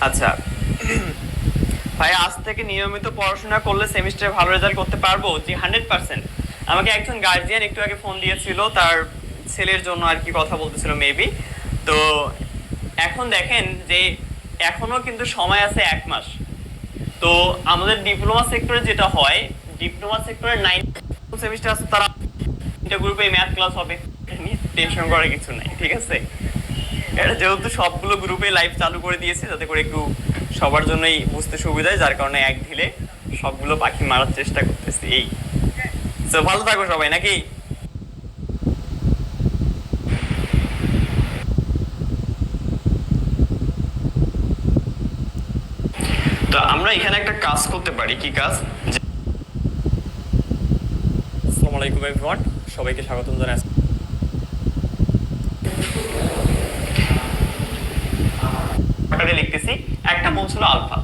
আচ্ছা ভাই, আজ থেকে নিয়মিত পড়াশোনা করলে সেমিস্টারে ভালো রেজাল্ট করতে পারবো? জি 100%। আমাকে একজন গার্জিয়ান একটু আগে ফোন দিয়েছিল, তার ছেলের জন্য আর কি কথা বলতেছিল মেবি। তো এখন দেখেন যে এখনো কিন্তু সময় আছে 1 মাস। তো আমাদের ডিপ্লোমা সেক্টরে যেটা হয়, ডিপ্লোমা সেক্টরের 9 সেমিস্টার আছে, তারা তিনটা গ্রুপে ম্যাথ ক্লাস হবে, টেনশন করার কিছু নাই, ঠিক আছে। এটা যেহেতু সবগুলো গ্রুপে লাইভ চালু করে দিয়েছে যাতে করে একটু সবার জন্যই বুঝতে সুবিধা হয়, যার কারণে এক ঢিলে সবগুলো পাখি মারার চেষ্টা করতেছি এই। তো ভালো থাকো সবাই নাকি। তো আমরা এখানে একটা কাজ করতে পারি, কি কাজ? আসসালামু আলাইকুম এভরিওয়ান, সবাইকে স্বাগতম জানাই। লিখতেছি, একটা বলছিল আলফা,